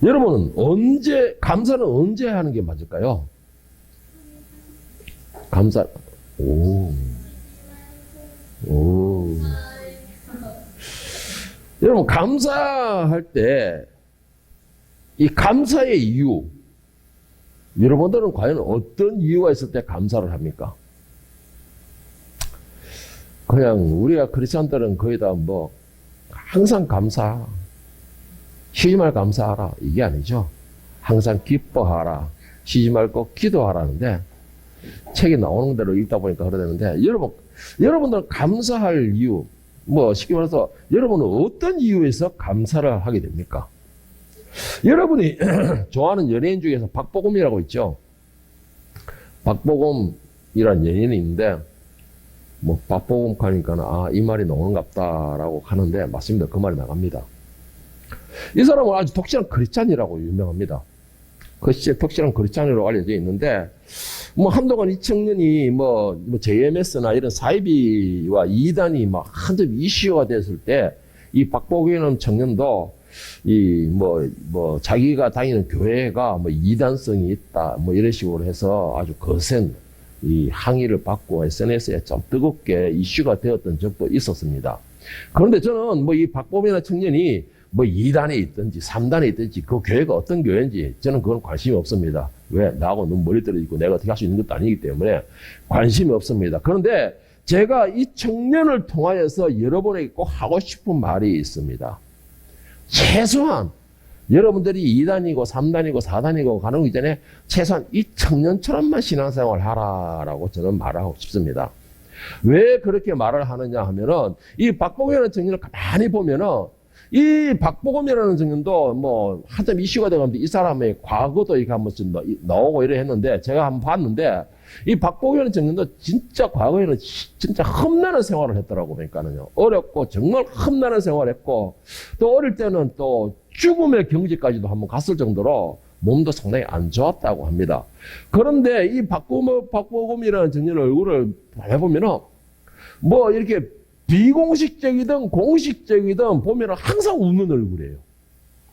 여러분은 감사는 언제 하는 게 맞을까요? 감사, 오. 여러분, 감사할 때, 이 감사의 이유, 여러분들은 과연 어떤 이유가 있을 때 감사를 합니까? 그냥 우리가 크리스찬들은 거의 다 항상 감사, 쉬지 말고 감사하라, 이게 아니죠. 항상 기뻐하라, 쉬지 말고 기도하라는데, 책이 나오는 대로 읽다 보니까 그러는데, 여러분들은 감사할 이유, 쉽게 말해서, 여러분은 어떤 이유에서 감사를 하게 됩니까? 여러분이 좋아하는 연예인 중에서 박보검이라고 있죠. 박보검이라는 연예인이 있는데, 박보검 하니까, 이 말이 나오는갑다라고 하는데, 맞습니다. 그 말이 나갑니다. 이 사람은 아주 독실한 크리스찬이라고 유명합니다. 독실한 크리스찬이라고 알려져 있는데, 한동안 이 청년이 JMS나 이런 사이비와 이단이 한점 이슈가 됐을 때, 이 박보검이라는 청년도, 자기가 다니는 교회가 이단성이 있다, 이런 식으로 해서 아주 거센 이 항의를 받고 SNS에 좀 뜨겁게 이슈가 되었던 적도 있었습니다. 그런데 저는 이 박보검이라는 청년이 2단에 있든지 3단에 있든지 그 교회가 어떤 교회인지 저는 그건 관심이 없습니다. 왜? 나하고 너무 멀리 떨어지고 내가 어떻게 할 수 있는 것도 아니기 때문에 관심이 없습니다. 그런데 제가 이 청년을 통하여서 여러분에게 꼭 하고 싶은 말이 있습니다. 최소한 여러분들이 2단이고 3단이고 4단이고 가는 거 전에 최소한 이 청년처럼만 신앙생활 하라라고 저는 말하고 싶습니다. 왜 그렇게 말을 하느냐 하면은 이 박보검이라는 청년을 가만히 보면은 이 박보검이라는 청년도 한참 이슈가 되었는데 이 사람의 과거도 이렇게 한 번씩 나오고 이래 했는데 제가 한번 봤는데 이 박보검이라는 청년도 진짜 과거에는 진짜 험난한 생활을 했더라고 보니까는요. 어렵고 정말 험난한 생활을 했고 또 어릴 때는 또 죽음의 경지까지도 한번 갔을 정도로 몸도 상당히 안 좋았다고 합니다. 그런데 이 박보검이라는 청년의 얼굴을 해보면은 이렇게 비공식적이든 공식적이든 보면은 항상 웃는 얼굴이에요.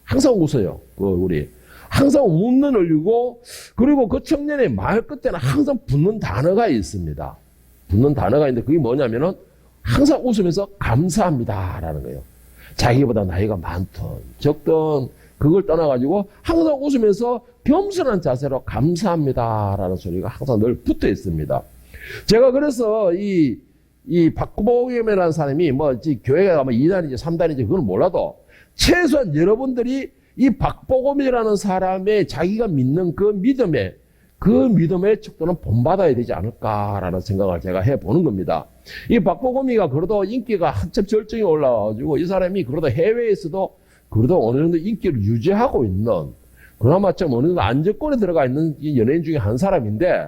항상 웃어요. 그 얼굴이. 항상 웃는 얼굴이고, 그리고 그 청년의 말 끝에는 항상 붙는 단어가 있습니다. 붙는 단어가 있는데 그게 뭐냐면은 항상 웃으면서 감사합니다라는 거예요. 자기보다 나이가 많든 적든 그걸 떠나가지고 항상 웃으면서 겸손한 자세로 감사합니다라는 소리가 항상 늘 붙어 있습니다. 제가 그래서 이 박보검이라는 사람이 교회가 2단인지 3단인지 그건 몰라도 최소한 여러분들이 이 박보검이라는 사람의 자기가 믿는 그 믿음의 척도는 본받아야 되지 않을까라는 생각을 제가 해보는 겁니다. 이 박보검이가 그래도 인기가 한참 절정에 올라와가지고 이 사람이 그래도 해외에서도 그래도 어느 정도 인기를 유지하고 있는 그나마 좀 어느 정도 안정권에 들어가 있는 연예인 중에 한 사람인데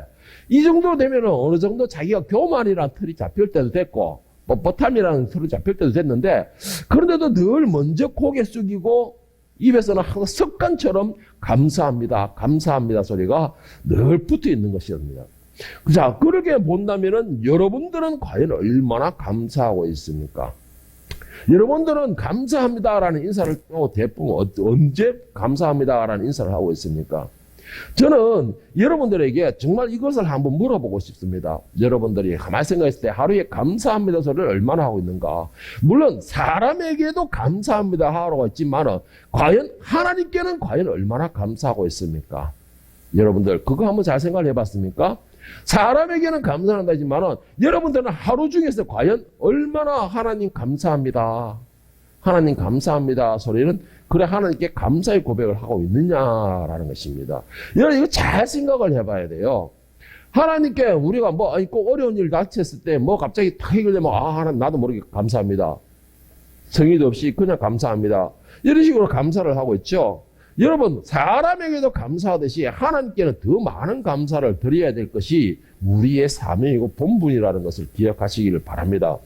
이 정도 되면은 어느 정도 자기가 교만이라는 틀이 잡힐 때도 됐고 뻣뻣함이라는 틀이 잡힐 때도 됐는데 그런데도 늘 먼저 고개 숙이고 입에서는 항상 습관처럼 감사합니다, 감사합니다 소리가 늘 붙어 있는 것이었습니다. 자, 그렇게 본다면은 여러분들은 과연 얼마나 감사하고 있습니까? 여러분들은 감사합니다라는 인사를 대부분 언제 감사합니다라는 인사를 하고 있습니까? 저는 여러분들에게 정말 이것을 한번 물어보고 싶습니다. 여러분들이 가만히 생각했을 때 하루에 감사합니다 소리를 얼마나 하고 있는가? 물론 사람에게도 감사합니다 하라고 했지만 과연 하나님께는 과연 얼마나 감사하고 있습니까? 여러분들 그거 한번 잘 생각을 해봤습니까? 사람에게는 감사한다 하지만 여러분들은 하루 중에서 과연 얼마나 하나님 감사합니다, 하나님 감사합니다 소리는 그래 하나님께 감사의 고백을 하고 있느냐라는 것입니다. 여러분 이거 잘 생각을 해봐야 돼요. 하나님께 우리가 꼭 어려운 일 닥쳤을 때 갑자기 탁 해결되면 하나님 나도 모르게 감사합니다, 성의도 없이 그냥 감사합니다 이런 식으로 감사를 하고 있죠. 여러분 사람에게도 감사하듯이 하나님께는 더 많은 감사를 드려야 될 것이 우리의 사명이고 본분이라는 것을 기억하시기를 바랍니다.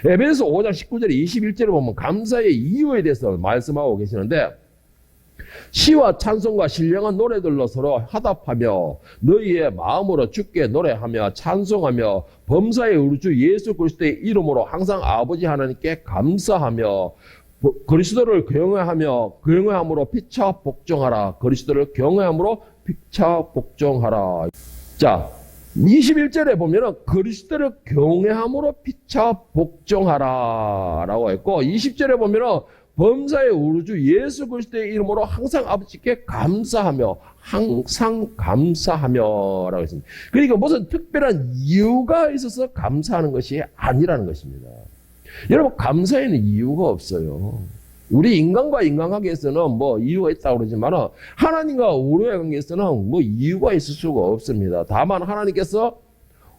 에베소 5장 19절 21절에 보면 감사의 이유에 대해서 말씀하고 계시는데 시와 찬송과 신령한 노래들로 서로 화답하며 너희의 마음으로 주께 노래하며 찬송하며 범사의 우리 주 예수 그리스도의 이름으로 항상 아버지 하나님께 감사하며 그리스도를 경외함으로 피차 복종하라. 그리스도를 경외함으로 피차 복종하라. 자, 21절에 보면은 그리스도를 경외함으로 피차 복종하라 라고 했고, 20절에 보면은 범사의 우리 주 예수 그리스도의 이름으로 항상 아버지께 감사하며 라고 했습니다. 그러니까 무슨 특별한 이유가 있어서 감사하는 것이 아니라는 것입니다. 여러분, 감사에는 이유가 없어요. 우리 인간과 인간관계에서는 뭐 이유가 있다고 그러지만 하나님과 우리의 관계에서는 뭐 이유가 있을 수가 없습니다. 다만 하나님께서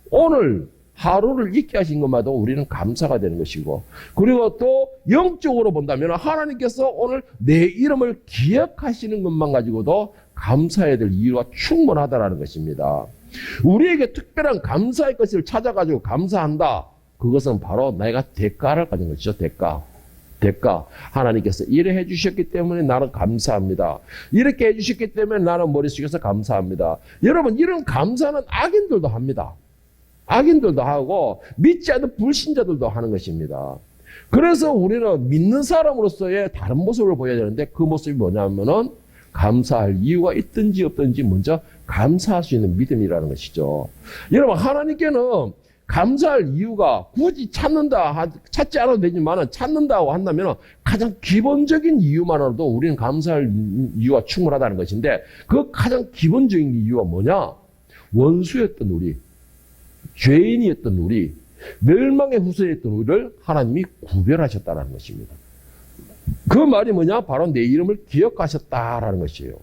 오늘 하루를 있게 하신 것마다 우리는 감사가 되는 것이고, 그리고 또 영적으로 본다면 하나님께서 오늘 내 이름을 기억하시는 것만 가지고도 감사해야 될 이유가 충분하다는 것입니다. 우리에게 특별한 감사의 것을 찾아가지고 감사한다. 그것은 바로 내가 대가를 가진 것이죠. 대가. 하나님께서 이래 해주셨기 때문에 나는 감사합니다. 이렇게 해주셨기 때문에 나는 머릿속에서 감사합니다. 여러분, 이런 감사는 악인들도 합니다. 악인들도 하고 믿지 않는 불신자들도 하는 것입니다. 그래서 우리는 믿는 사람으로서의 다른 모습을 보여야 되는데, 그 모습이 뭐냐면은 감사할 이유가 있든지 없든지 먼저 감사할 수 있는 믿음이라는 것이죠. 여러분, 하나님께는 감사할 이유가 굳이 찾지 않아도 되지만 찾는다고 한다면 가장 기본적인 이유만으로도 우리는 감사할 이유가 충분하다는 것인데, 그 가장 기본적인 이유가 뭐냐? 원수였던 우리, 죄인이었던 우리, 멸망의 후손이었던 우리를 하나님이 구별하셨다는 것입니다. 그 말이 뭐냐? 바로 내 이름을 기억하셨다라는 것이에요.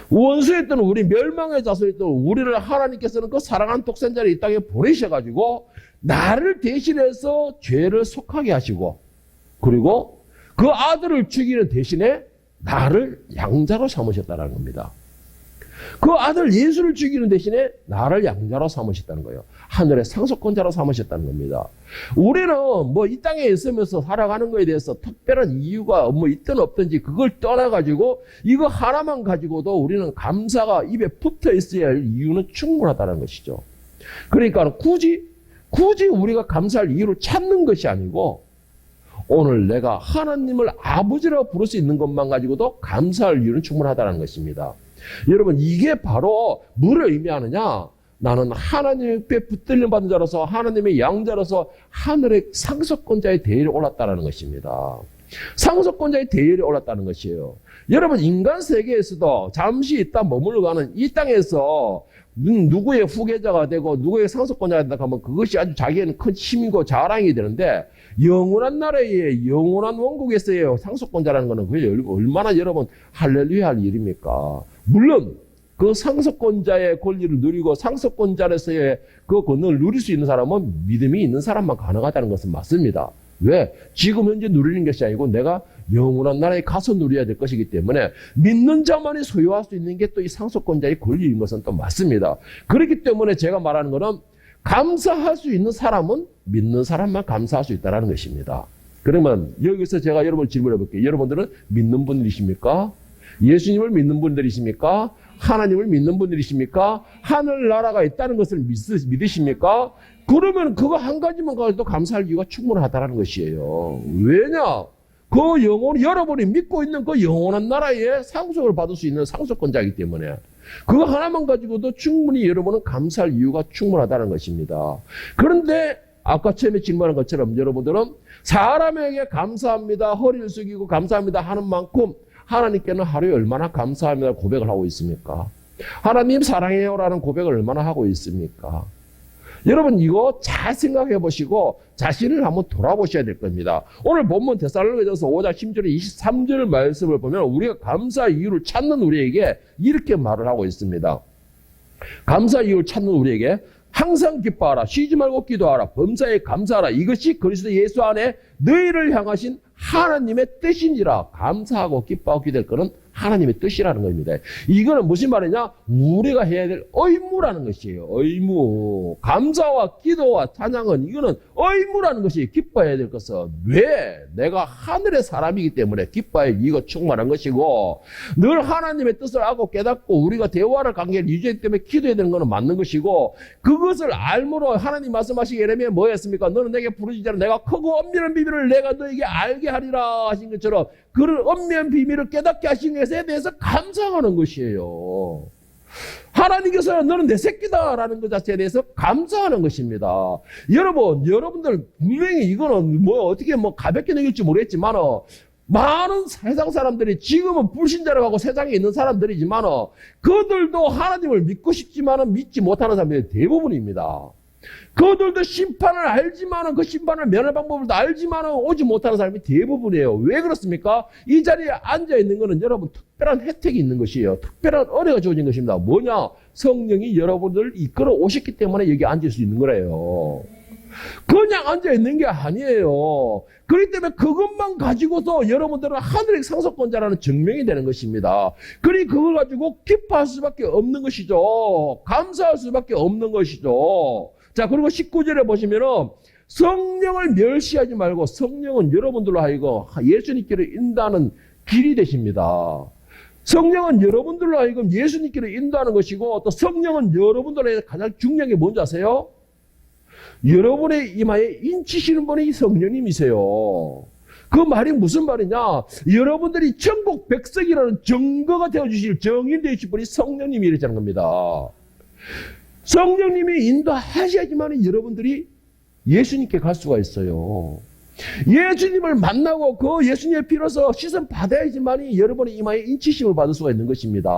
원수였던 우리, 멸망의 자손이었던 우리를 하나님께서는 그 사랑하는 독생자를 이 땅에 보내셔가지고 나를 대신해서 죄를 속하게 하시고, 그리고 그 아들을 죽이는 대신에 나를 양자로 삼으셨다는 겁니다. 그 아들 예수를 죽이는 대신에 나를 양자로 삼으셨다는 거예요. 하늘의 상속권자로 삼으셨다는 겁니다. 우리는 뭐 이 땅에 있으면서 살아가는 거에 대해서 특별한 이유가 뭐 있든 없든지 그걸 떠나가지고 이거 하나만 가지고도 우리는 감사가 입에 붙어 있어야 할 이유는 충분하다는 것이죠. 그러니까 굳이 우리가 감사할 이유를 찾는 것이 아니고, 오늘 내가 하나님을 아버지라고 부를 수 있는 것만 가지고도 감사할 이유는 충분하다는 것입니다. 여러분, 이게 바로 뭐를 의미하느냐? 나는 하나님의 붙들림 받은 자로서, 하나님의 양자로서 하늘의 상속권자의 대열에 올랐다는 것입니다. 상속권자의 대열에 올랐다는 것이에요. 여러분, 인간 세계에서도 잠시 있다 머물러가는 이 땅에서 누구의 후계자가 되고 누구의 상속권자가 된다 하면 그것이 아주 자기에는 큰 힘이고 자랑이 되는데, 영원한 나라의 영원한 원국에서의 상속권자라는 것은 그게 얼마나 여러분 할렐루야 할 일입니까? 물론 그 상속권자의 권리를 누리고 상속권자로서의 그 권능을 누릴 수 있는 사람은 믿음이 있는 사람만 가능하다는 것은 맞습니다. 왜? 지금 현재 누리는 것이 아니고 내가 영원한 나라에 가서 누려야 될 것이기 때문에 믿는 자만이 소유할 수 있는 게 또 이 상속권자의 권리인 것은 또 맞습니다. 그렇기 때문에 제가 말하는 것은 감사할 수 있는 사람은 믿는 사람만 감사할 수 있다는 것입니다. 그러면 여기서 제가 여러분 질문해 볼게요. 여러분들은 믿는 분들이십니까? 예수님을 믿는 분들이십니까? 하나님을 믿는 분들이십니까? 하늘나라가 있다는 것을 믿으십니까? 그러면 그거 한 가지만 가지고 감사할 이유가 충분하다는 것이에요. 왜냐? 여러분이 믿고 있는 그 영원한 나라에 상속을 받을 수 있는 상속권자이기 때문에 그거 하나만 가지고도 충분히 여러분은 감사할 이유가 충분하다는 것입니다. 그런데 아까 처음에 질문한 것처럼 여러분들은 사람에게 감사합니다, 허리를 숙이고 감사합니다 하는 만큼 하나님께는 하루에 얼마나 감사합니다 고백을 하고 있습니까? 하나님 사랑해요라는 고백을 얼마나 하고 있습니까? 여러분, 이거 잘 생각해 보시고 자신을 한번 돌아보셔야 될 겁니다. 오늘 본문 데살로니가전서 5장 10절 23절 말씀을 보면 우리가 감사 이유를 찾는 우리에게 이렇게 말을 하고 있습니다. 감사 이유를 찾는 우리에게 항상 기뻐하라, 쉬지 말고 기도하라, 범사에 감사하라, 이것이 그리스도 예수 안에 너희를 향하신 하나님의 뜻이니라. 감사하고 기뻐하고 기댈 것은 하나님의 뜻이라는 겁니다. 이거는 무슨 말이냐? 우리가 해야 될 의무라는 것이에요. 의무. 감사와 기도와 찬양은 이거는 의무라는 것이 기뻐해야 될 것은 왜? 내가 하늘의 사람이기 때문에 기뻐해야 이거 충만한 것이고 늘 하나님의 뜻을 알고 깨닫고 우리가 대화를 관계를 유지하기 때문에 기도해야 되는 것은 맞는 것이고 그것을 알므로 하나님 말씀하시기 예레미야 뭐 했습니까? 너는 내게 부르짖으라 내가 크고 엄밀한 비밀을 내가 너에게 알게 하리라 하신 것처럼 그런 엄밀한 비밀을 깨닫게 하신 것에 대해서 감사하는 것이에요. 하나님께서는 너는 내 새끼다라는 것 자체에 대해서 감사하는 것입니다. 여러분들 분명히 이거는 어떻게 가볍게 느낄지 모르겠지만 많은 세상 사람들이 지금은 불신자라고 하고 세상에 있는 사람들이지만 그들도 하나님을 믿고 싶지만 믿지 못하는 사람들이 대부분입니다. 그들도 심판을 알지만 그 심판을 면할 방법을 알지만 오지 못하는 사람이 대부분이에요. 왜 그렇습니까? 이 자리에 앉아있는 것은 여러분 특별한 혜택이 있는 것이에요. 특별한 은혜가 주어진 것입니다. 뭐냐? 성령이 여러분들을 이끌어 오셨기 때문에 여기 앉을 수 있는 거래요. 그냥 앉아있는 게 아니에요. 그렇기 때문에 그것만 가지고서 여러분들은 하늘의 상속권자라는 증명이 되는 것입니다. 그러니 그걸 가지고 기뻐할 수밖에 없는 것이죠. 감사할 수밖에 없는 것이죠. 자, 그리고 19절에 보시면은 성령을 멸시하지 말고 성령은 여러분들로 하여금 예수님께로 인도하는 길이 되십니다. 성령은 여러분들로 하여금 예수님께로 인도하는 것이고 또 성령은 여러분들의 가장 중요한 게 뭔지 아세요? 여러분의 이마에 인치시는 분이 성령님이세요. 그 말이 무슨 말이냐? 여러분들이 전국 백성이라는 증거가 되어주실 정인 되어주실 분이 성령님이라는 겁니다. 성령님이 인도하셔야지만 여러분들이 예수님께 갈 수가 있어요. 예수님을 만나고 그 예수님의 피로서 씻음 받아야지만 여러분의 이마에 인치심을 받을 수가 있는 것입니다.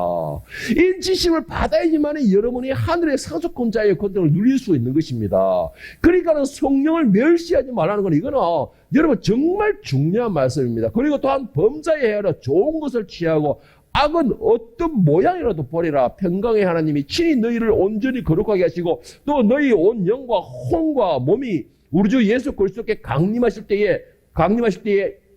인치심을 받아야지만 여러분이 하늘의 상속권자의 권능을 누릴 수 있는 것입니다. 그러니까 성령을 멸시하지 말라는 건 이거는 여러분 정말 중요한 말씀입니다. 그리고 또한 범사에 헤아려 좋은 것을 취하고 악은 어떤 모양이라도 버리라. 평강의 하나님이 친히 너희를 온전히 거룩하게 하시고 또 너희 온 영과 혼과 몸이 우리 주 예수 그리스도께 강림하실 때에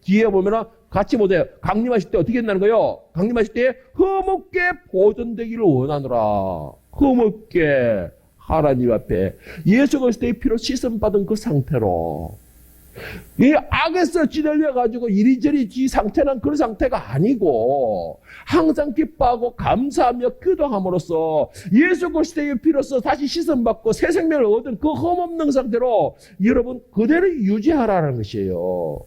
뒤에 보면은 같이 보세요. 강림하실 때 어떻게 된다는 거예요? 강림하실 때에 흠없게 보존되기를 원하노라. 흠없게 하나님 앞에 예수 그리스도의 피로 씻음 받은 그 상태로 이 악에서 찌들려가지고 이리저리 지 상태는 그런 상태가 아니고 항상 기뻐하고 감사하며 기도함으로써 예수 그리스도의 피로서 다시 씻음받고 새 생명을 얻은 그 흠없는 상태로 여러분 그대로 유지하라는 것이에요.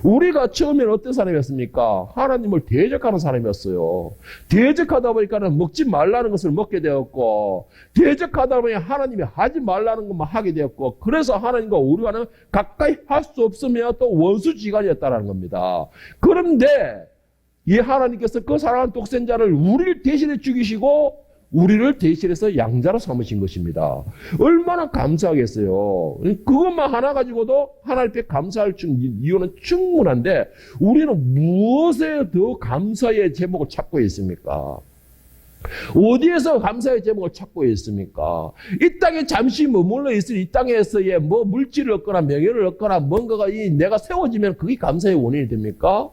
우리가 처음에는 어떤 사람이었습니까? 하나님을 대적하는 사람이었어요. 대적하다 보니까 먹지 말라는 것을 먹게 되었고 대적하다 보니 하나님이 하지 말라는 것만 하게 되었고 그래서 하나님과 우리와는 가까이 할 수 없으며 또 원수지간이었다는 겁니다. 그런데 이 하나님께서 그 사랑하는 독생자를 우리를 대신해 죽이시고 우리를 대신해서 양자로 삼으신 것입니다. 얼마나 감사하겠어요. 그것만 하나 가지고도 하나님께 감사할 이유는 충분한데 우리는 무엇에 더 감사의 제목을 찾고 있습니까? 어디에서 감사의 제목을 찾고 있습니까? 이 땅에 잠시 머물러 있을 이 땅에서의 물질을 얻거나 명예를 얻거나 뭔가가 내가 세워지면 그게 감사의 원인이 됩니까?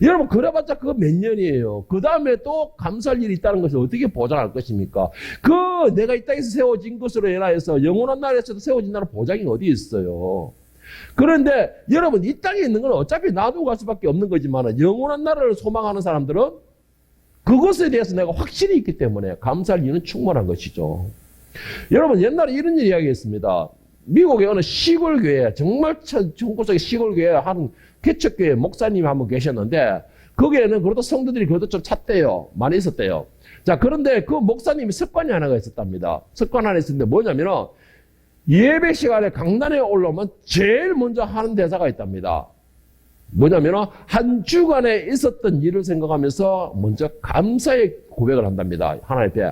여러분 그래봤자 그거 몇 년이에요. 그 다음에 또 감사할 일이 있다는 것을 어떻게 보장할 것입니까? 내가 이 땅에서 세워진 것으로 인하여서 영원한 나라에서도 세워진다는 보장이 어디 있어요? 그런데 여러분 이 땅에 있는 건 어차피 놔두고 갈 수밖에 없는 거지만 영원한 나라를 소망하는 사람들은 그것에 대해서 내가 확신이 있기 때문에 감사할 이유는 충분한 것이죠. 여러분 옛날에 이런 이야기했습니다. 미국의 어느 시골교회 정말 전국적인 시골교회 한 개척교회 목사님이 한 분 계셨는데 거기에는 그래도 성도들이 그래도 좀 찼대요. 많이 있었대요. 자 그런데 그 목사님이 습관이 하나가 있었답니다. 습관 하나 있었는데 뭐냐면은 예배 시간에 강단에 올라오면 제일 먼저 하는 대사가 있답니다. 뭐냐면은 한 주간에 있었던 일을 생각하면서 먼저 감사의 고백을 한답니다. 하나님 앞에.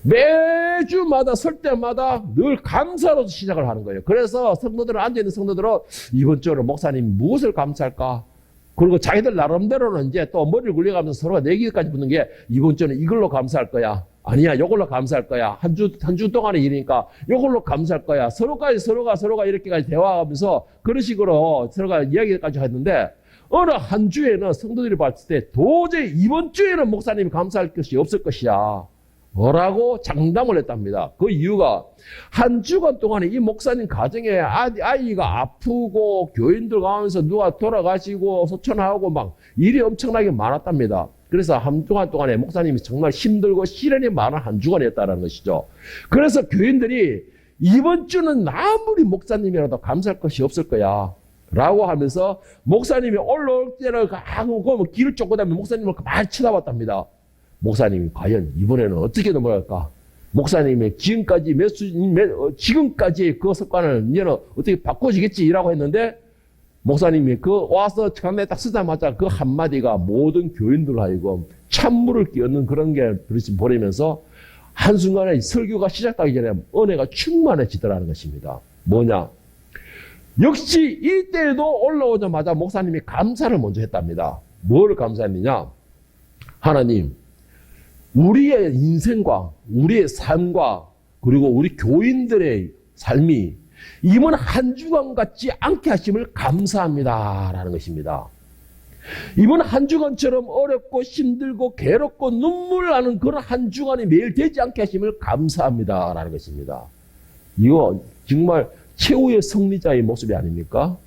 매주마다 설 때마다 늘 감사로 시작을 하는 거예요. 그래서 성도들은 앉아있는 성도들은 이번 주로 목사님 무엇을 감사할까? 그리고 자기들 나름대로는 이제 또 머리를 굴려가면서 서로가 내기까지 붙는 게 이번 주는 이걸로 감사할 거야. 아니야, 이걸로 감사할 거야. 한 주 동안의 일이니까 이걸로 감사할 거야. 서로가 이렇게까지 대화하면서 그런 식으로 서로가 이야기까지 했는데 어느 한 주에는 성도들이 봤을 때 도저히 이번 주에는 목사님이 감사할 것이 없을 것이야. 뭐라고 장담을 했답니다. 그 이유가 한 주간 동안에 이 목사님 가정에 아이가 아프고 교인들 가면서 누가 돌아가시고 소천하고 막 일이 엄청나게 많았답니다. 그래서 한 주간 동안에 목사님이 정말 힘들고 시련이 많은 한 주간이었다는 것이죠. 그래서 교인들이 이번 주는 아무리 목사님이라도 감사할 것이 없을 거야 라고 하면서 목사님이 올라올 때를 가고 길을 쫓고 다니면 목사님을 많이 쳐다봤답니다. 목사님이 과연 이번에는 어떻게 넘어갈까? 목사님의 지금까지 그 습관을 이제는 어떻게 바꿔지겠지라고 했는데 목사님이 와서 처음에 딱 쓰자마자 그 한마디가 모든 교인들 하여금 찬물을 끼얹는 그런 게 보내면서 한순간에 설교가 시작하기 전에 은혜가 충만해지더라는 것입니다. 뭐냐? 역시 이때에도 올라오자마자 목사님이 감사를 먼저 했답니다. 뭐를 감사했느냐? 하나님, 우리의 인생과 우리의 삶과 그리고 우리 교인들의 삶이 이번 한 주간 같지 않게 하심을 감사합니다 라는 것입니다. 이번 한 주간처럼 어렵고 힘들고 괴롭고 눈물 나는 그런 한 주간이 매일 되지 않게 하심을 감사합니다 라는 것입니다. 이거 정말 최후의 승리자의 모습이 아닙니까?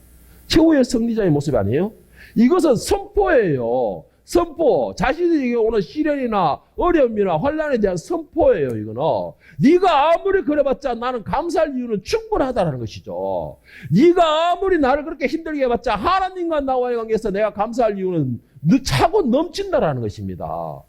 최후의 승리자의 모습이 아니에요? 이것은 선포예요. 선포. 자신에게 오는 시련이나 어려움이나 환난에 대한 선포예요. 이거는 네가 아무리 그래봤자 나는 감사할 이유는 충분하다는 것이죠. 네가 아무리 나를 그렇게 힘들게 해봤자 하나님과 나와의 관계에서 내가 감사할 이유는 차고 넘친다라는 것입니다.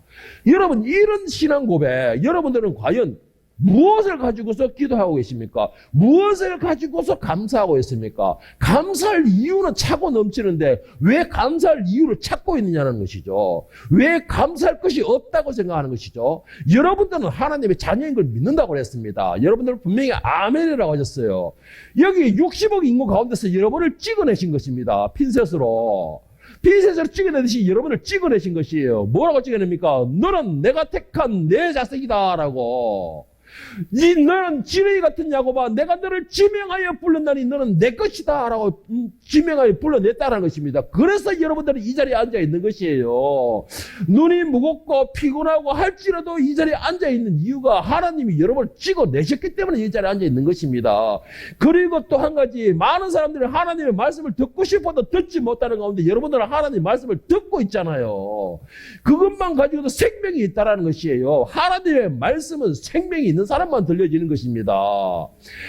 여러분, 이런 신앙 고백, 여러분들은 과연 무엇을 가지고서 기도하고 계십니까? 무엇을 가지고서 감사하고 있습니까? 감사할 이유는 차고 넘치는데 왜 감사할 이유를 찾고 있느냐는 것이죠. 왜 감사할 것이 없다고 생각하는 것이죠. 여러분들은 하나님의 자녀인 걸 믿는다고 했습니다. 여러분들은 분명히 아멘이라고 하셨어요. 여기 60억 인구 가운데서 여러분을 찍어내신 것입니다. 핀셋으로 찍어내듯이 여러분을 찍어내신 것이에요. 뭐라고 찍어냅니까? 너는 내가 택한 내 자식이다 라고. 너는 지렁이 같은 야곱아, 내가 너를 지명하여 불렀나니 너는 내 것이다 라고 지명하여 불러냈다는 것입니다. 그래서 여러분들은 이 자리에 앉아 있는 것이에요. 눈이 무겁고 피곤하고 할지라도 이 자리에 앉아 있는 이유가 하나님이 여러분을 찍어내셨기 때문에 이 자리에 앉아 있는 것입니다. 그리고 또 한 가지, 많은 사람들이 하나님의 말씀을 듣고 싶어도 듣지 못하는 가운데 여러분들은 하나님의 말씀을 듣고 있잖아요. 그것만 가지고도 생명이 있다는 것이에요. 하나님의 말씀은 생명이 있는 사람만 들려지는 것입니다.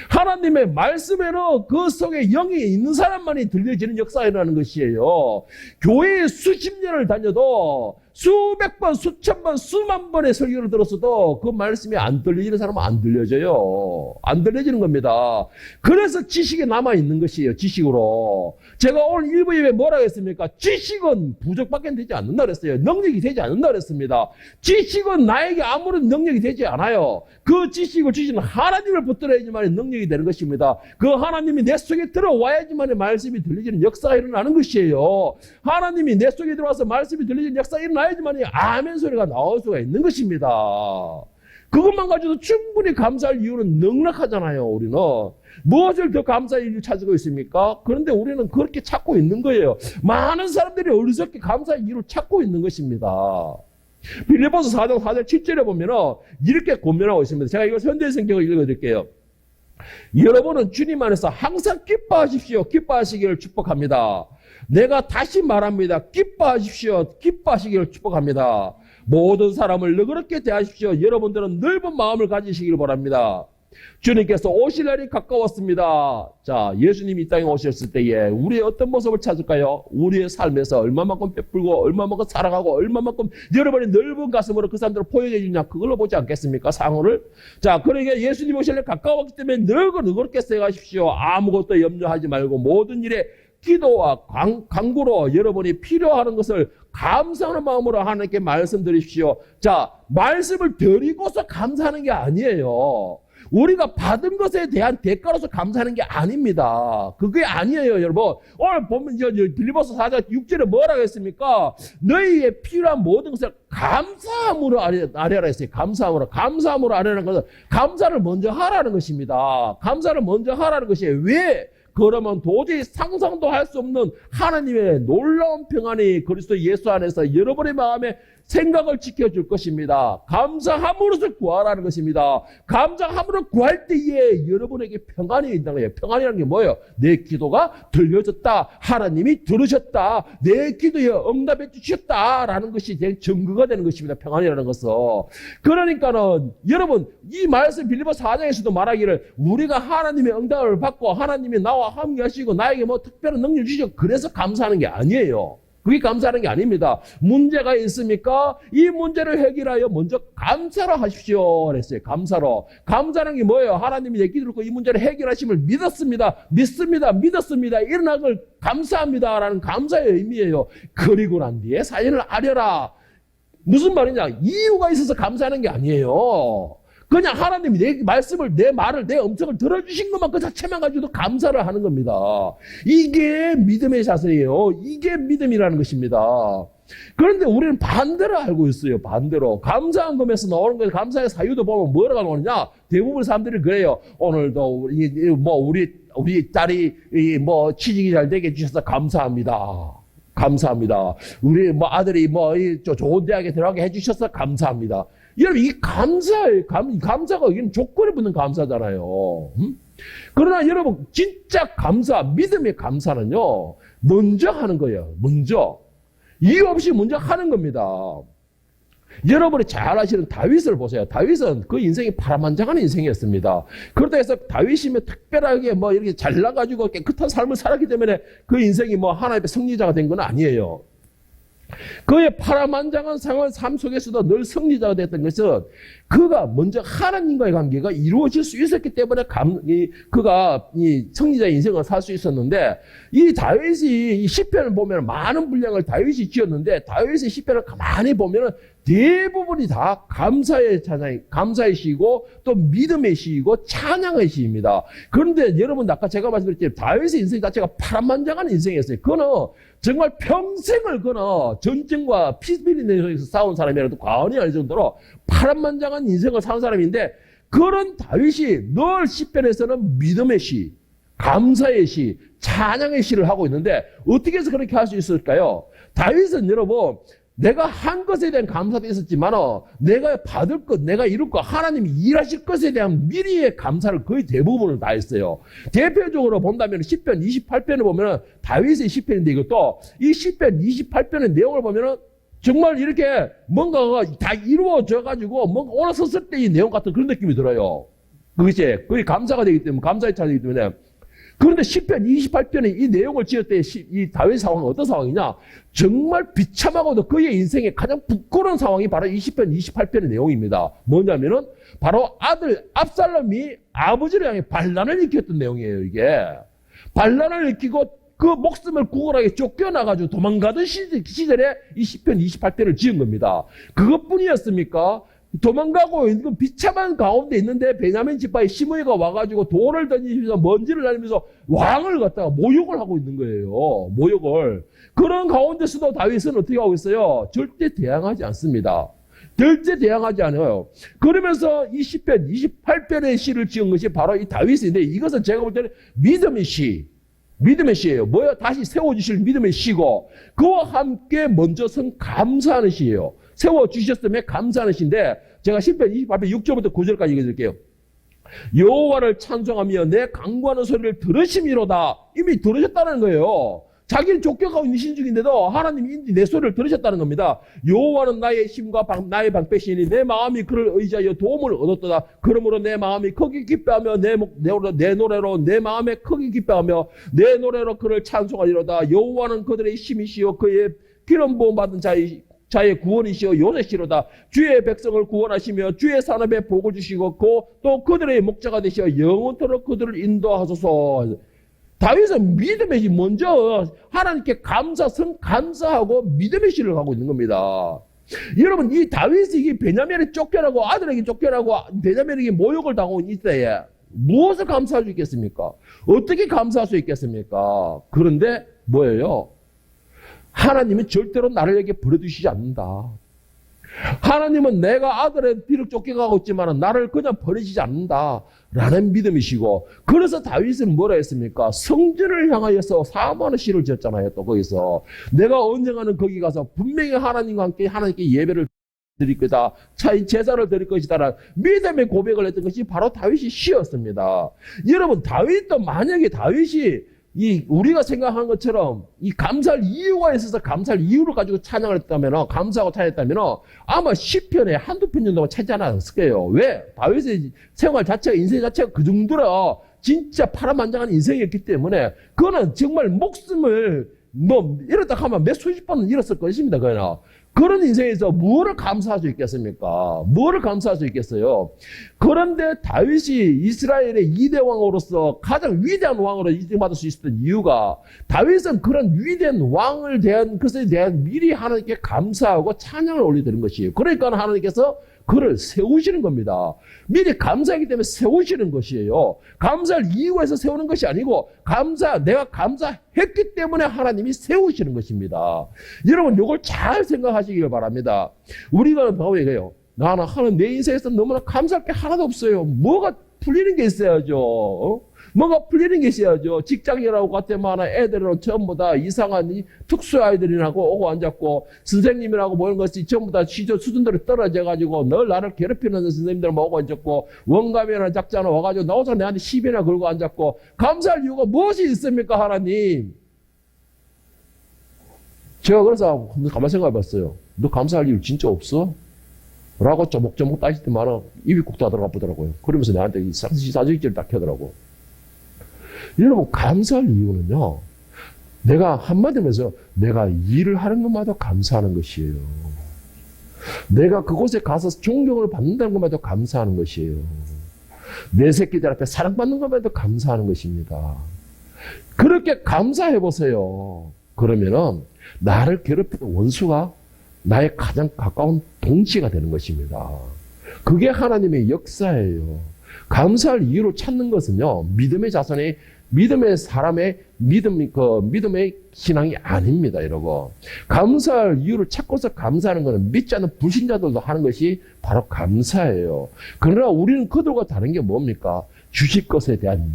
하나님의 말씀에는 그 속에 영이 있는 사람만이 들려지는 역사라는 것이에요. 교회에 수십 년을 다녀도 수백 번, 수천 번, 수만 번의 설교를 들었어도 그 말씀이 안 들려지는 사람은 안 들려져요. 안 들려지는 겁니다. 그래서 지식이 남아있는 것이에요. 지식으로. 제가 오늘 일부 예배 뭐라고 했습니까? 지식은 부족밖에 되지 않는다 그랬어요. 능력이 되지 않는다 그랬습니다. 지식은 나에게 아무런 능력이 되지 않아요. 그 지식을 주시는 하나님을 붙들어야지만 능력이 되는 것입니다. 그 하나님이 내 속에 들어와야지만 말씀이 들리지는 역사가 일어나는 것이에요. 하나님이 내 속에 들어와서 말씀이 들리지는 역사가 일어나야지만 아멘 소리가 나올 수가 있는 것입니다. 그것만 가지고도 충분히 감사할 이유는 넉넉하잖아요. 우리는 무엇을 더 감사할 이유를 찾고 있습니까? 그런데 우리는 그렇게 찾고 있는 거예요. 많은 사람들이 어리석게 감사할 이유를 찾고 있는 것입니다. 빌립보서 4장 4절 7절에 보면 이렇게 고면하고 있습니다. 제가 이걸 현대 성경을 읽어드릴게요. 여러분은 주님 안에서 항상 기뻐하십시오. 기뻐하시기를 축복합니다. 내가 다시 말합니다. 기뻐하십시오. 기뻐하시기를 축복합니다. 모든 사람을 너그럽게 대하십시오. 여러분들은 넓은 마음을 가지시길 바랍니다. 주님께서 오실 날이 가까웠습니다. 자, 예수님이 이 땅에 오셨을 때에 우리의 어떤 모습을 찾을까요? 우리의 삶에서 얼마만큼 베풀고 얼마만큼 사랑하고 얼마만큼 여러분의 넓은 가슴으로 그 사람들을 포용해 주냐, 그걸로 보지 않겠습니까? 상호를. 자, 그러니까 예수님 오실 날 가까웠기 때문에 너그럽게 생각하십시오. 아무것도 염려하지 말고 모든 일에 기도와 간구로 여러분이 필요한 것을 감사하는 마음으로 하나님께 말씀드리십시오. 자, 말씀을 드리고서 감사하는 게 아니에요. 우리가 받은 것에 대한 대가로서 감사하는 게 아닙니다. 그게 아니에요, 여러분. 오늘 보면 빌립보서 4장 6절에 뭐라고 했습니까? 너희의 필요한 모든 것을 감사함으로 아뢰라 했어요. 감사함으로 아뢰라는 것은 감사를 먼저 하라는 것입니다. 감사를 먼저 하라는 것이에요. 왜? 그러면 도저히 상상도 할 수 없는 하나님의 놀라운 평안이 그리스도 예수 안에서 여러분의 마음에 생각을 지켜줄 것입니다. 감사함으로써 구하라는 것입니다. 감사함으로 구할 때에 여러분에게 평안이 있다는 거예요. 평안이라는 게 뭐예요? 내 기도가 들려졌다. 하나님이 들으셨다. 내 기도에 응답해 주셨다라는 것이 증거가 되는 것입니다. 평안이라는 것은. 그러니까는 여러분 이 말씀 빌립보 4장에서도 말하기를 우리가 하나님의 응답을 받고 하나님이 나와 함께 하시고 나에게 뭐 특별한 능력을 주시고 그래서 감사하는 게 아니에요. 그게 감사하는 게 아닙니다. 문제가 있습니까? 이 문제를 해결하여 먼저 감사로 하십시오. 그랬어요. 감사로. 감사하는 게 뭐예요? 하나님이 내 기도를 듣고 이 문제를 해결하심을 믿었습니다. 믿습니다. 믿었습니다. 일어난 걸 감사합니다. 라는 감사의 의미예요. 그리고 난 뒤에 사연을 아려라. 무슨 말이냐? 이유가 있어서 감사하는 게 아니에요. 그냥 하나님이 내 말씀을, 내 말을, 내 음성을 들어주신 것만 그 자체만 가지고도 감사를 하는 겁니다. 이게 믿음의 자세예요. 이게 믿음이라는 것입니다. 그런데 우리는 반대로 알고 있어요. 반대로. 감사한 것에서 나오는 거예요. 감사의 사유도 보면 뭐라고 나오느냐? 대부분 사람들이 그래요. 오늘도 우리 딸이 취직이 잘 되게 해주셔서 감사합니다. 감사합니다. 우리 아들이 좋은 대학에 들어가게 해주셔서 감사합니다. 여러분, 이 감사가 여기는 조건에 붙는 감사잖아요. 그러나 여러분, 진짜 감사, 믿음의 감사는요, 먼저 하는 거예요. 먼저. 이유 없이 먼저 하는 겁니다. 여러분이 잘 아시는 다윗을 보세요. 다윗은 그 인생이 파란만장한 인생이었습니다. 그렇다 해서 다윗이면 특별하게 이렇게 잘나가지고 깨끗한 삶을 살았기 때문에 그 인생이 하나님의 승리자가 된 건 아니에요. 그의 파란만장한 삶 속에서도 늘 승리자가 됐던 것은 그가 먼저 하나님과의 관계가 이루어질 수 있었기 때문에 그가 이 승리자의 인생을 살 수 있었는데 이 다윗이 이 시편을 보면 많은 분량을 다윗이 지었는데 다윗의 시편을 가만히 보면 대부분이 다 감사의 시이고 또 믿음의 시이고 찬양의 시입니다. 그런데 여러분 아까 제가 말씀드렸지만 다윗의 인생 자체가 파란만장한 인생이었어요. 그는 정말 평생을 그는 전쟁과 피비린내에서 싸운 사람이라도 과언이 아닐 정도로 파란만장한 인생을 산 사람인데 그런 다윗이 늘 시편에서는 믿음의 시, 감사의 시, 찬양의 시를 하고 있는데 어떻게 해서 그렇게 할 수 있을까요? 다윗은 여러분 내가 한 것에 대한 감사도 있었지만 내가 받을 것, 내가 이룰 것, 하나님이 일하실 것에 대한 미리의 감사를 거의 대부분을 다 했어요. 대표적으로 본다면 시편 28편을 보면 다윗의 시편인데 이것도 이 시편 28편의 내용을 보면 정말 이렇게 뭔가가 다 이루어져 가지고 뭔가 올라섰을 때 이 내용 같은 그런 느낌이 들어요. 그것이 거의 감사가 되기 때문에 감사의 차이기 때문에 그런데 시편 28편의 이 내용을 지을 때 이 다윗 상황은 어떤 상황이냐? 정말 비참하고도 그의 인생에 가장 부끄러운 상황이 바로 이 시편 28편의 내용입니다. 뭐냐면은 바로 아들 압살롬이 아버지를 향해 반란을 일으켰던 내용이에요. 이게 반란을 일으키고 그 목숨을 구걸하게 쫓겨나가지고 도망가던 시절에 이 시편 28편을 지은 겁니다. 그것뿐이었습니까? 도망가고 비참한 가운데 있는데 베냐민 지파의 시므이가 와가지고 돌을 던지면서 먼지를 날리면서 왕을 갖다가 모욕을 하고 있는 거예요. 모욕을. 그런 가운데서도 다윗은 어떻게 하고 있어요? 절대 대항하지 않습니다. 절대 대항하지 않아요. 그러면서 이 시편 28편의 시를 지은 것이 바로 이 다윗인데 이것은 제가 볼 때는 믿음의 시. 믿음의 시예요. 뭐야? 다시 세워주실 믿음의 시고 그와 함께 먼저 선 감사하는 시예요. 세워주셨음에 감사하는 시인데 제가 시편 28편 6절부터 9절까지 읽어드릴게요. 여호와를 찬송하며 내 강구하는 소리를 들으심이로다. 이미 들으셨다는 거예요. 자기는 쫓겨가고 있는 신 중인데도 하나님이 내 소리를 들으셨다는 겁니다. 여호와는 나의 힘과 나의 방패시니 내 마음이 그를 의지하여 도움을 얻었도다. 그러므로 내 마음이 크게 기뻐하며 내 노래로 내 마음에 크게 기뻐하며 내 노래로 그를 찬송하리로다. 여호와는 그들의 힘이시요 그의 기름 부음 받은 자의 구원이시여 요새시로다. 주의 백성을 구원하시며 주의 산업에 복을 주시고 또 그들의 목자가 되시어 영원토록 그들을 인도하소서. 다윗은 믿음의 시 먼저 하나님께 감사하고 믿음의 시를 하고 있는 겁니다. 여러분 이 다윗이 베냐민에 쫓겨나고 아들에게 쫓겨나고 베냐민에게 모욕을 당하고 있을 때에 무엇을 감사할 수 있겠습니까? 어떻게 감사할 수 있겠습니까? 그런데 뭐예요? 하나님은 절대로 나를 여기에 버려두시지 않는다. 하나님은 내가 아들의 비록 쫓겨가고 있지만 나를 그냥 버리지 않는다라는 믿음이시고, 그래서 다윗은 뭐라 했습니까? 성전을 향하여서 사모하는 시를 지었잖아요. 또 거기서 내가 언젠가는 거기 가서 분명히 하나님과 함께 하나님께 예배를 드릴 거다, 제사를 드릴 것이다라는 믿음의 고백을 했던 것이 바로 다윗이 시였습니다. 여러분, 다윗도 만약에 다윗이 우리가 생각하는 것처럼 이 감사할 이유가 있어서 감사할 이유를 가지고 찬양을 했다면, 감사하고 찬양했다면 아마 시편에 한두 편 정도가 차지 않았을 거예요. 왜? 다윗의 생활 자체가, 인생 자체가 그 정도로 진짜 파란만장한 인생이었기 때문에, 그거는 정말 목숨을 이렇다 하면 몇 수십 번은 잃었을 것입니다. 그런 인생에서 무엇을 감사할 수 있겠습니까? 무엇을 감사할 수 있겠어요? 그런데 다윗이 이스라엘의 2대 왕으로서 가장 위대한 왕으로 인정받을 수 있었던 이유가, 다윗은 그런 위대한 왕을 대한 것에 대한 미리 하나님께 감사하고 찬양을 올려드린 것이에요. 그러니까 하나님께서 그를 세우시는 겁니다. 미리 감사하기 때문에 세우시는 것이에요. 감사할 이유가 있어서 세우는 것이 아니고, 내가 감사했기 때문에 하나님이 세우시는 것입니다. 여러분, 이걸 잘 생각하시길 바랍니다. 우리가 바로 이거예요. 나는 내 인생에서 너무나 감사할 게 하나도 없어요. 뭐가 풀리는 게 있어야죠. 뭔가 풀리는 게 있어야죠. 직장이라고 과테마라 애들은 전부 다 이상한 특수 아이들이라고 오고 앉았고, 선생님이라고 보는 것이 전부 다 수준들이 떨어져가지고 늘 나를 괴롭히는 선생님들 오고 앉았고, 원감이나 작자나 와가지고 나와서 내한테 시비나 걸고 앉았고, 감사할 이유가 무엇이 있습니까, 하나님? 제가 그래서 가만히 생각해 봤어요. 너 감사할 이유 진짜 없어? 라고 조목조목 따질 때마다 입이 꾹 다 들어가 보더라고요. 그러면서 나한테 사직질을 딱 하더라고. 여러분, 감사할 이유는요, 내가 한마디로 해서 내가 일을 하는 것마다 감사하는 것이에요. 내가 그곳에 가서 존경을 받는다는 것마다 감사하는 것이에요. 내 새끼들 앞에 사랑받는 것마다 감사하는 것입니다. 그렇게 감사해 보세요. 그러면은 나를 괴롭히는 원수가 나의 가장 가까운 동지가 되는 것입니다. 그게 하나님의 역사예요. 감사할 이유를 찾는 것은요, 믿음의 사람의 믿음의 신앙이 아닙니다, 이러고. 감사할 이유를 찾고서 감사하는 것은 믿지 않는 불신자들도 하는 것이 바로 감사예요. 그러나 우리는 그들과 다른 게 뭡니까? 주실 것에 대한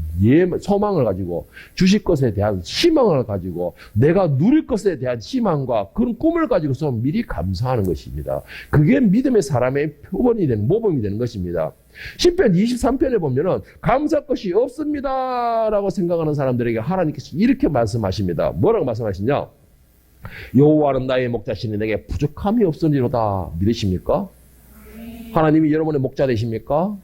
소망을 가지고, 주실 것에 대한 희망을 가지고, 내가 누릴 것에 대한 희망과 그런 꿈을 가지고서 미리 감사하는 것입니다. 그게 믿음의 사람의 모범이 되는 것입니다. 시편 23편에 보면은 감사할 것이 없습니다 라고 생각하는 사람들에게 하나님께서 이렇게 말씀하십니다. 뭐라고 말씀하시냐? 여호와는 나의 목자시니 내게 부족함이 없으리로다. 믿으십니까? 하나님이 여러분의 목자 되십니까?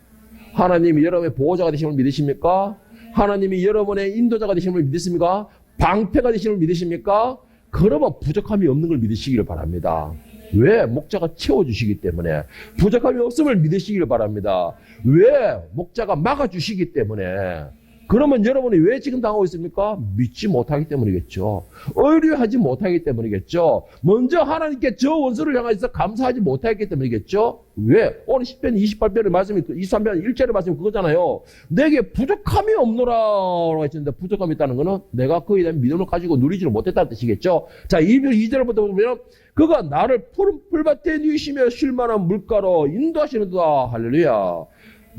하나님이 여러분의 보호자가 되심을 믿으십니까? 하나님이 여러분의 인도자가 되심을 믿으십니까? 방패가 되심을 믿으십니까? 그러면 부족함이 없는 걸 믿으시기를 바랍니다. 왜? 목자가 채워주시기 때문에. 부족함이 없음을 믿으시기를 바랍니다. 왜? 목자가 막아주시기 때문에. 그러면 여러분이 왜 지금 당하고 있습니까? 믿지 못하기 때문이겠죠. 의뢰하지 못하기 때문이겠죠. 먼저 하나님께 저 원수를 향해서 감사하지 못하기 때문이겠죠. 왜? 오늘 10편 28편의 말씀이 23편 1절의 말씀이 그거잖아요. 내게 부족함이 없노라고 했는데, 부족함이 있다는 것은 내가 그에 대한 믿음을 가지고 누리지를 못했다는 뜻이겠죠. 자, 2절부터 보면 그가 나를 푸른 풀밭에 누이시며 쉴만한 물가로 인도하시는도다. 할렐루야.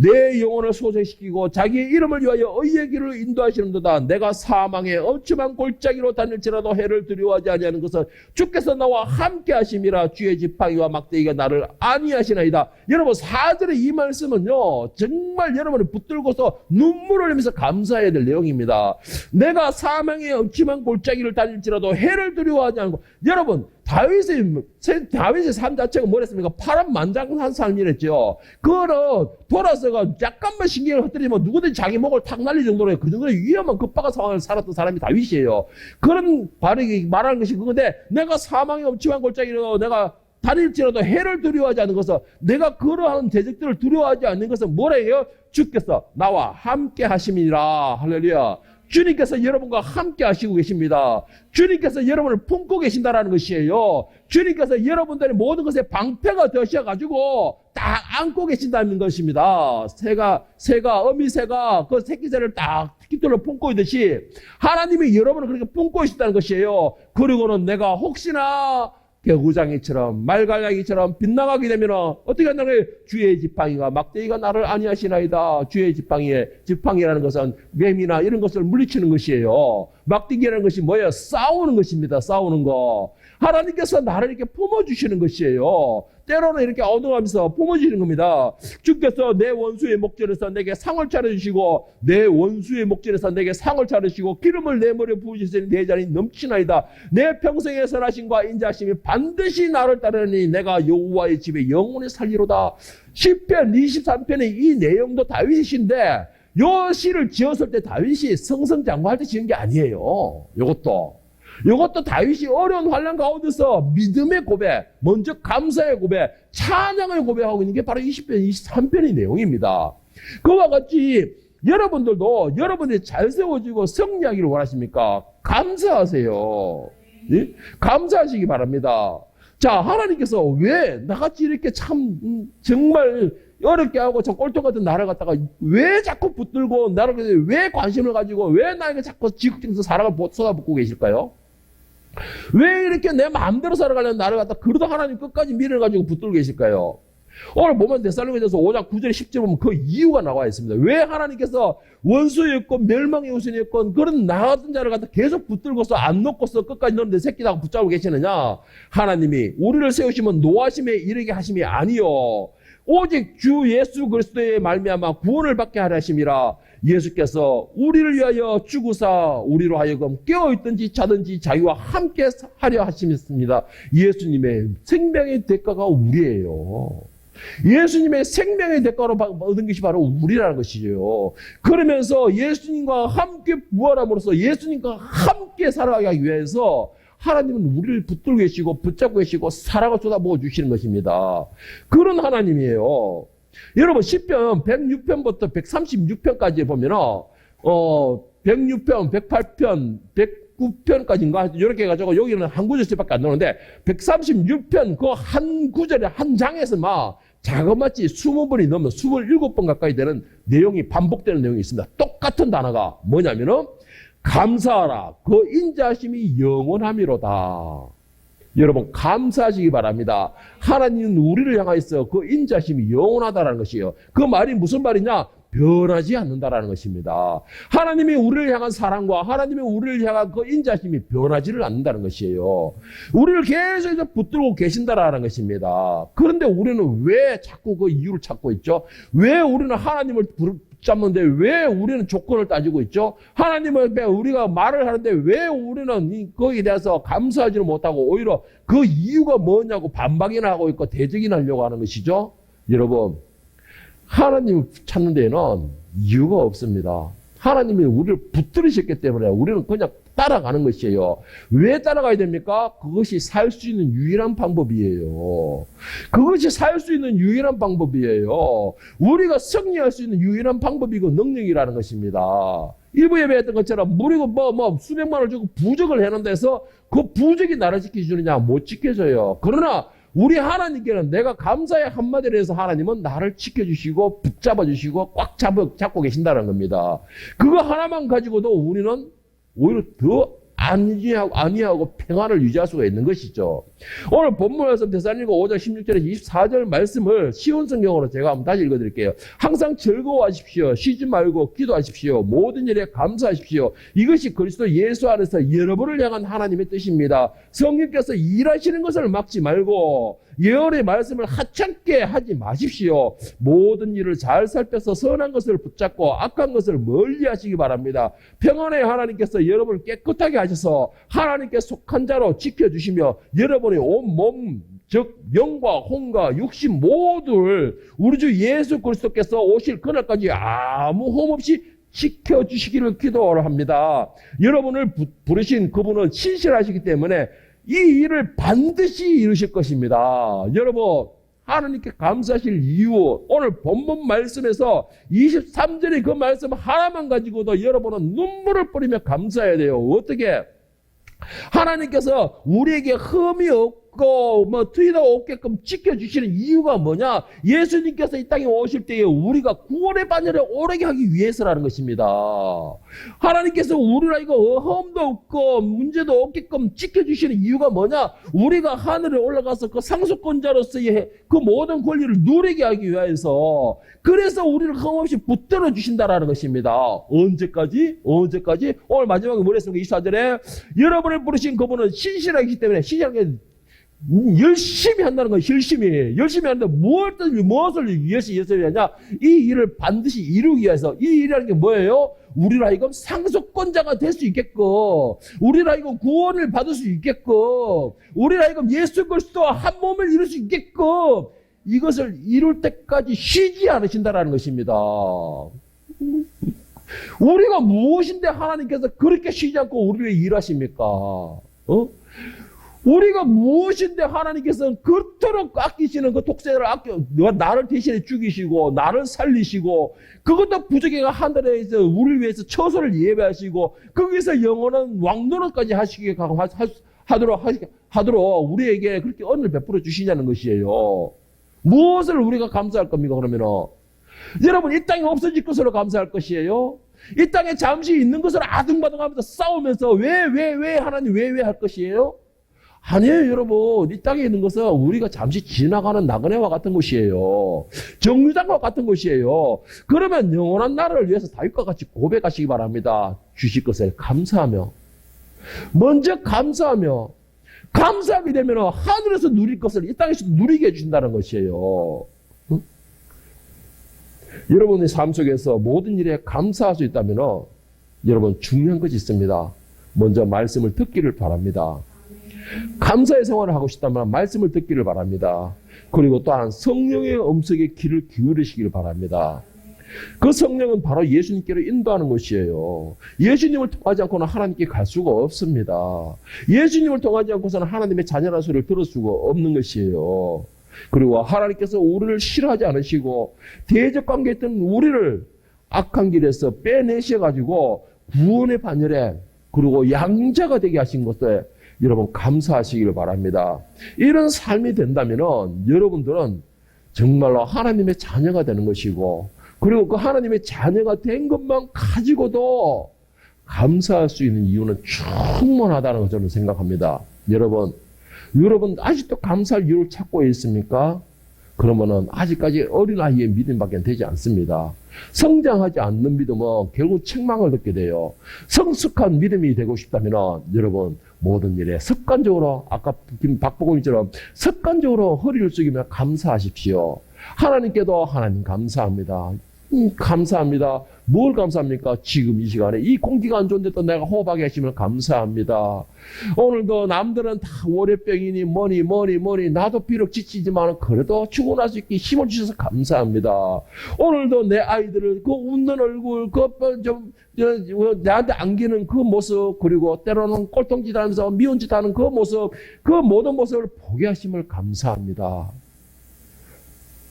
내 영혼을 소생시키고 자기의 이름을 위하여 의의 길을 인도하시는도다. 내가 사망의 엄침한 골짜기로 다닐지라도 해를 두려워하지 아니하는 것은 주께서 나와 함께 하심이라. 주의 지팡이와 막대기가 나를 안위하시나이다. 여러분, 4절의 이 말씀은요, 정말 여러분이 붙들고서 눈물을 흘리면서 감사해야 될 내용입니다. 내가 사망의 엄침한 골짜기를 다닐지라도 해를 두려워하지 않고. 여러분, 다윗의 삶 자체가 뭐랬습니까? 파란만장한 삶이랬죠. 그거는 돌아서가 약간만 신경을 흩뜨리면 누구든지 자기 목을 탁 날릴 정도로 그 정도의 위험한 급박한 상황을 살았던 사람이 다윗이에요. 그런 말하는 것이 그건데, 내가 사망의 엄침한 골짜기로 내가 다닐지라도 해를 두려워하지 않는 것은, 내가 그러한 대적들을 두려워하지 않는 것은 뭐라 해요? 주께서 나와 함께 하심이라. 할렐루야. 주님께서 여러분과 함께 하시고 계십니다. 주님께서 여러분을 품고 계신다라는 것이에요. 주님께서 여러분들의 모든 것에 방패가 되셔가지고 딱 안고 계신다는 것입니다. 어미새가 그 새끼새를 딱 깃들로 품고 있듯이 하나님이 여러분을 그렇게 품고 계신다는 것이에요. 그리고는 내가 혹시나 개구장이처럼 말갈량이처럼 빗나가게 되면 어떻게 한다는 주의 지팡이가 막대기가 나를 아니하시나이다. 주의 지팡이라는 것은 뱀이나 이런 것을 물리치는 것이에요. 막대기라는 것이 뭐예요? 싸우는 것입니다. 싸우는 거. 하나님께서 나를 이렇게 품어주시는 것이에요. 때로는 이렇게 얻어가면서 품어주시는 겁니다. 주께서 내 원수의 목전에서 내게 상을 차려주시고 내 원수의 목전에서 내게 상을 차려주시고 기름을 내 머리에 부으시니 내 잔이 넘치나이다. 내 평생의 선하심과 인자하심이 반드시 나를 따르니 내가 여호와의 집에 영원히 살리로다. 시편 23편의 이 내용도 다윗이신데 이 시를 지었을 때 다윗이 승승장구할 때 지은 게 아니에요. 이것도 다윗이 어려운 환난 가운데서 믿음의 고백, 먼저 감사의 고백, 찬양의 고백하고 있는 게 바로 20편, 23편의 내용입니다. 그와 같이 여러분들도 여러분들이 잘 세워지고 승리하기를 원하십니까? 감사하세요. 예? 감사하시기 바랍니다. 자, 하나님께서 왜 나같이 이렇게 참 정말 어렵게 하고 저 꼴통 같은 나를 갖다가 왜 자꾸 붙들고 나를 왜 관심을 가지고 왜 나에게 자꾸 지극정서 사랑을 쏟아붓고 계실까요? 왜 이렇게 내 마음대로 살아가려는 나를 갖다 그러다 하나님 끝까지 미련을 가지고 붙들고 계실까요? 오늘 보면 데살로니가전서 5장 9절 10절 보면 그 이유가 나와 있습니다. 왜 하나님께서 원수였건 멸망의 우선이었건 그런 나 같은 자를 갖다 계속 붙들고서 안 놓고서 끝까지 너는 내 새끼다 붙잡고 계시느냐? 하나님이 우리를 세우시면 노하심에 이르게 하심이 아니요 오직 주 예수 그리스도의 말미암아 구원을 받게 하려 하심이라. 예수께서 우리를 위하여 죽으사 우리로 하여금 깨어있든지 자든지 자기와 함께 하려 하심이었습니다. 예수님의 생명의 대가가 우리예요. 예수님의 생명의 대가로 얻은 것이 바로 우리라는 것이죠. 그러면서 예수님과 함께 부활함으로써 예수님과 함께 살아가기 하기 위해서 하나님은 우리를 붙들고 계시고 붙잡고 계시고 사랑을 쏟아부어 주시는 것입니다. 그런 하나님이에요. 여러분 시편 106편부터 136편까지 보면 106편, 108편, 109편까지인가 이렇게 해가지고 여기는 한 구절씩밖에 안 나오는데 136편 그 한 구절에 한 장에서 막 자그마치 20번이 넘는 27번 가까이 되는 내용이 반복되는 내용이 있습니다. 똑같은 단어가 뭐냐면은 감사하라 그 인자하심이 영원함이로다. 여러분 감사하시기 바랍니다. 하나님은 우리를 향하여서 그 인자심이 영원하다는 것이에요. 그 말이 무슨 말이냐? 변하지 않는다라는 것입니다. 하나님이 우리를 향한 사랑과 하나님이 우리를 향한 그 인자심이 변하지를 않는다는 것이에요. 우리를 계속 붙들고 계신다라는 것입니다. 그런데 우리는 왜 자꾸 그 이유를 찾고 있죠? 왜 우리는 하나님을 붙잡는데 왜 우리는 조건을 따지고 있죠? 하나님을 우리가 말을 하는데 왜 우리는 거기에 대해서 감사하지를 못하고 오히려 그 이유가 뭐냐고 반박이나 하고 있고 대적이나 하려고 하는 것이죠? 여러분 하나님을 찾는 데에는 이유가 없습니다. 하나님이 우리를 붙들으셨기 때문에 우리는 그냥 따라가는 것이에요. 왜 따라가야 됩니까? 그것이 살 수 있는 유일한 방법이에요. 그것이 살 수 있는 유일한 방법이에요. 우리가 승리할 수 있는 유일한 방법이고 능력이라는 것입니다. 일부 예배했던 것처럼 우리가 수백만 원을 주고 부적을 해놓은 데서 그 부적이 나를 지켜주느냐? 못 지켜줘요. 그러나 우리 하나님께는 내가 감사의 한마디를 해서 하나님은 나를 지켜주시고 붙잡아주시고 꽉 잡고 계신다는 겁니다. 그거 하나만 가지고도 우리는 오히려 더 안위하고 평안을 유지할 수가 있는 것이죠. 오늘 본문 말씀 데살로니가 5장 16절에서 24절 말씀을 쉬운 성경으로 제가 한번 다시 읽어드릴게요. 항상 즐거워하십시오. 쉬지 말고 기도하십시오. 모든 일에 감사하십시오. 이것이 그리스도 예수 안에서 여러분을 향한 하나님의 뜻입니다. 성령께서 일하시는 것을 막지 말고 예언의 말씀을 하찮게 하지 마십시오. 모든 일을 잘 살펴서 선한 것을 붙잡고 악한 것을 멀리 하시기 바랍니다. 평안의 하나님께서 여러분을 깨끗하게 하셔서 하나님께 속한 자로 지켜주시며 여러분의 온몸 즉 영과 혼과 육신 모두를 우리 주 예수 그리스도께서 오실 그날까지 아무 홈 없이 지켜주시기를 기도를 합니다. 여러분을 부르신 그분은 신실하시기 때문에 이 일을 반드시 이루실 것입니다. 여러분 하나님께 감사하실 이유 오늘 본문 말씀에서 23절의 그 말씀 하나만 가지고도 여러분은 눈물을 뿌리며 감사해야 돼요. 어떻게? 하나님께서 우리에게 흠이 없고 없고 뭐 트이도 없게끔 지켜주시는 이유가 뭐냐? 예수님께서 이 땅에 오실 때에 우리가 구원의 반열에 오르게 하기 위해서라는 것입니다. 하나님께서 우리가 이거 험도 없고 문제도 없게끔 지켜주시는 이유가 뭐냐? 우리가 하늘에 올라가서 그 상속권자로서의 그 모든 권리를 누리게 하기 위해서, 그래서 우리를 흠없이 붙들어 주신다라는 것입니다. 언제까지? 언제까지? 오늘 마지막에 뭐랬습니까? 24절에 여러분을 부르신 그분은 신실하기 때문에, 신실하게 열심히 한다는 거예요. 열심히 하는데 무엇을 위해서 열심히 하냐? 이 일을 반드시 이루기 위해서. 이 일이라는 게 뭐예요? 우리로 하여금 상속권자가 될 수 있게끔, 우리로 하여금 구원을 받을 수 있게끔, 우리로 하여금 예수 그리스도와 한 몸을 이룰 수 있게끔 이것을 이룰 때까지 쉬지 않으신다라는 것입니다. 우리가 무엇인데 하나님께서 그렇게 쉬지 않고 우리를 일하십니까? 우리가 무엇인데 하나님께서는 그토록 아끼시는 그 독생을 나를 대신에 죽이시고 나를 살리시고, 그것도 부족해가 하늘에서 우리를 위해서 처소를 예배하시고 거기서 영원한 왕노릇까지 하도록 우리에게 그렇게恩을 베풀어 주시냐는 것이에요. 무엇을 우리가 감사할 겁니까? 그러면은 여러분, 이 땅이 없어질 것으로 감사할 것이에요? 이 땅에 잠시 있는 것을 아둥바둥하면서 싸우면서 왜 하나님 왜 할 것이에요? 아니에요, 여러분. 이 땅에 있는 것은 우리가 잠시 지나가는 나그네와 같은 것이에요. 정류장과 같은 것이에요. 그러면 영원한 나라를 위해서 다윗과 같이 고백하시기 바랍니다. 주실 것을 감사하며, 먼저 감사하며, 감사하게 되면 하늘에서 누릴 것을 이 땅에서도 누리게 해주신다는 것이에요. 응? 여러분의 삶 속에서 모든 일에 감사할 수 있다면 여러분, 중요한 것이 있습니다. 먼저 말씀을 듣기를 바랍니다. 감사의 생활을 하고 싶다면 말씀을 듣기를 바랍니다. 그리고 또한 성령의 음성에 귀를 기울이시기를 바랍니다. 그 성령은 바로 예수님께로 인도하는 것이에요. 예수님을 통하지 않고는 하나님께 갈 수가 없습니다. 예수님을 통하지 않고서는 하나님의 자녀라는 소리를 들을 수가 없는 것이에요. 그리고 하나님께서 우리를 싫어하지 않으시고 대적관계에 있던 우리를 악한 길에서 빼내셔가지고 구원의 반열에, 그리고 양자가 되게 하신 것에 여러분 감사하시기를 바랍니다. 이런 삶이 된다면 여러분들은 정말로 하나님의 자녀가 되는 것이고, 그리고 그 하나님의 자녀가 된 것만 가지고도 감사할 수 있는 이유는 충분하다는 걸 저는 생각합니다. 여러분 아직도 감사할 이유를 찾고 있습니까? 그러면은 아직까지 어린아이의 믿음밖에 되지 않습니다. 성장하지 않는 믿음은 결국 책망을 듣게 돼요. 성숙한 믿음이 되고 싶다면 여러분, 모든 일에 습관적으로, 아까 박복원이처럼 습관적으로 허리를 숙이며 감사하십시오. 하나님께도 하나님 감사합니다. 감사합니다. 뭘 감사합니까? 지금 이 시간에 이 공기가 안 좋은데도 내가 호흡하게 하시면 감사합니다. 오늘도 남들은 다 월요병이니 뭐니 나도 비록 지치지만 그래도 출근할 수 있게 힘을 주셔서 감사합니다. 오늘도 내 아이들을 그 웃는 얼굴, 나한테 안기는 그 모습, 그리고 때로는 꼴통짓 하면서 미운 짓 하는 그 모습, 그 모든 모습을 보게 하심을 감사합니다.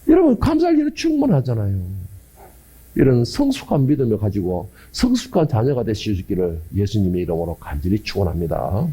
여러분, 감사할 일은 충분하잖아요. 이런 성숙한 믿음을 가지고 성숙한 자녀가 되시기를 예수님의 이름으로 간절히 축원합니다.